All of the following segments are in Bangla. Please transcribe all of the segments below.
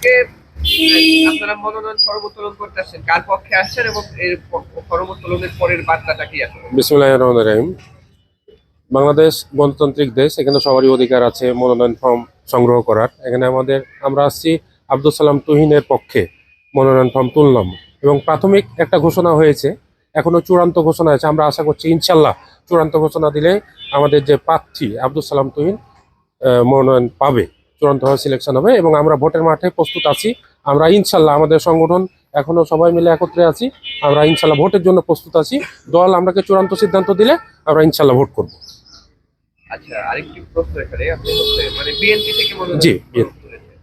আজকে আপনারা মনোনয়ন ফরম উত্তোলন করতে আসছেন, কার পক্ষে আসছেন এবং এর ফরম উত্তোলনের পরের বার্তাটা কি আসলে? বিসমিল্লাহির রহমানির রহিম। বাংলাদেশ গণতান্ত্রিক দেশ, এখানে সবারই অধিকার আছে মনোনয়ন ফর্ম সংগ্রহ করার। এখানে আমরা আসছি আব্দুল সালাম তুহিনের পক্ষে মনোনয়ন ফর্ম তুললাম এবং প্রাথমিক একটা ঘোষণা হয়েছে, এখনো চূড়ান্ত ঘোষণা আছে। আমরা আশা করছি ইনশাল্লাহ চূড়ান্ত ঘোষণা দিলে আমাদের যে প্রার্থী আব্দুল সালাম তুহিন মনোনয়ন পাবে, চূড়ান্তভাবে সিলেকশন হবে এবং আমরা ভোটের মাঠে প্রস্তুত আছি। আমরা ইনশাল্লাহ আমাদের সংগঠন এখনো সবাই মিলে একত্রে আছি। আমরা ইনশাল্লাহ ভোটের জন্য প্রস্তুত আছি। দল আমাকে চূড়ান্ত সিদ্ধান্ত দিলে আমরা ইনশাল্লাহ ভোট করব। আচ্ছা, আরেকটি প্রশ্ন এখানে, আপনি মানে বিএনপি থেকে জি, মনোনয়ন করেছেন,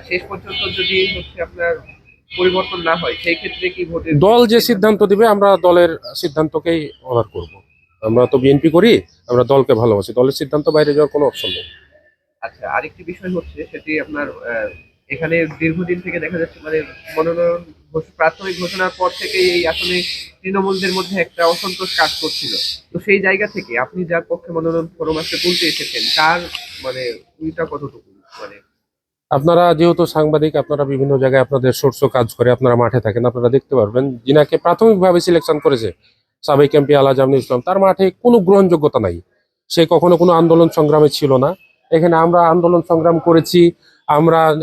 শেষ পর্যন্ত যদি আপনার পরিবর্তন না হয় সেই ক্ষেত্রে কি ভোটের দল যে সিদ্ধান্ত দিবে আমরা দলের সিদ্ধান্তকেই অনার করব। আমরা তো বিএনপি করি, আমরা দলকে ভালোবাসি, দলের সিদ্ধান্ত বাইরে যাওয়ার কোনো অপশন নেই। আচ্ছা, আরেকটি বিষয় সেটি আপনার এখানে দীর্ঘদিন থেকে দেখা যাচ্ছে মানে মনোনয়ন প্রাথমিক ঘোষণার পর থেকে এই আসলে তৃণমূলদের মধ্যে একটা অসন্তোষ কাজ করছিল। তো সেই জায়গা থেকে আপনি যার পক্ষে মনোনয়ন ফরম আজকে তুলতে এসেছেন, তার মানে উইটা কতটুকু মানে? আপনারা যেহেতু সাংবাদিক, আপনারা বিভিন্ন জায়গায় আপনাদের সোর্সও কাজ করে, আপনারা মাঠে থাকেন, আপনারা দেখতে পারবেন যিনাকে প্রাথমিকভাবে সিলেকশন করেছে সাবেক এমপি আলহাজ আমিনুল ইসলাম, তার মাঠে কোনো গ্রহণযোগ্যতা নাই। সে কখনো কোনো আন্দোলন সংগ্রামে ছিল না। এখানে আমরা আন্দোলন সংগ্রাম করেছি।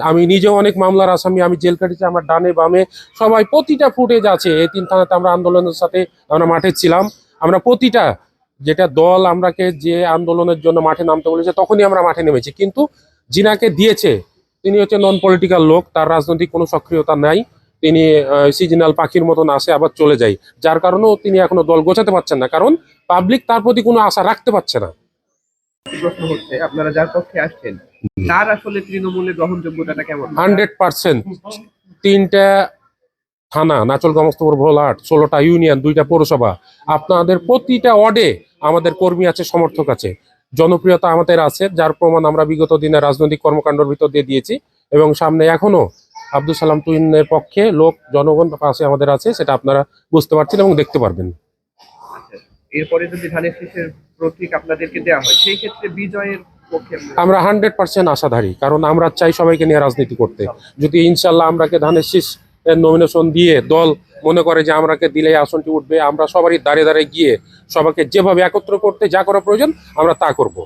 আমি নিজেও অনেক মামলার আসামি, আমি জেল কাটিয়েছি। আমার ডানে বামে সবাই, প্রতিটা ফুটেজ আছে। এই 3 থানাতে আমরা আন্দোলনের সাথে আমরা মাঠে ছিলাম। আমরা প্রতিটা যেটা দল আমরাকে যে আন্দোলনের জন্য মাঠে নামতে বলেছে তখনই আমরা মাঠে নেমেছি। কিন্তু যিনাকে দিয়েছে তিনি হচ্ছে নন পলিটিক্যাল লোক, তার রাজনৈতিক কোনো সক্রিয়তা নাই। তিনি সিজনাল পাখির মতন আসে আবার চলে যায়, যার কারণেও তিনি এখনো দল গোছাতে পারছেন না, কারণ পাবলিক তার প্রতি কোনো আশা রাখতে পারছে না। প্রশ্ন আপনারা যার পক্ষে আসছেন তার আসলে তৃণমূলের গ্রহণযোগ্যতাটা কেমন? 100%। 3টা থানা, নাচলগাঁও, মস্তপুর, ভোলাহাট, 16টা ইউনিয়ন, 2টা পৌরসভা, আপনাদের প্রতিটা ওয়ার্ডে আমাদের কর্মী আছে, সমর্থক আছে, জনপ্রিয়তা আমাদের আছে, যার প্রমাণ আমরা বিগত দিনে রাজনৈতিক কর্মকাণ্ডের ভিতর দিয়ে দিয়েছি। এবং সামনে এখনো আব্দুল সালাম তুহিনের পক্ষে লোক, জনগণ পাশে আমাদের আছে, সেটা আপনারা বুঝতে পারছেন এবং দেখতে পারবেন। আচ্ছা, এরপরে যদি ধানের শীষের প্রতীক আপনাদেরকে দেওয়া হয় সেই ক্ষেত্রে বিজয়ের পক্ষে আমরা 100% আশাধারী, কারণ আমরা চাই সবাইকে নিয়ে রাজনীতি করতে। যদি ইনশাল্লাহ আমরাকে ধানের শীষ নমিনেশন দিয়ে দল মনে করে যে আমরাকে দিলে আসনটি উঠবে, আমরা সবারই দাঁড়িয়ে দাঁড়িয়ে গিয়ে সবাইকে যেভাবে একত্র করতে যা করা প্রয়োজন আমরা তা করব।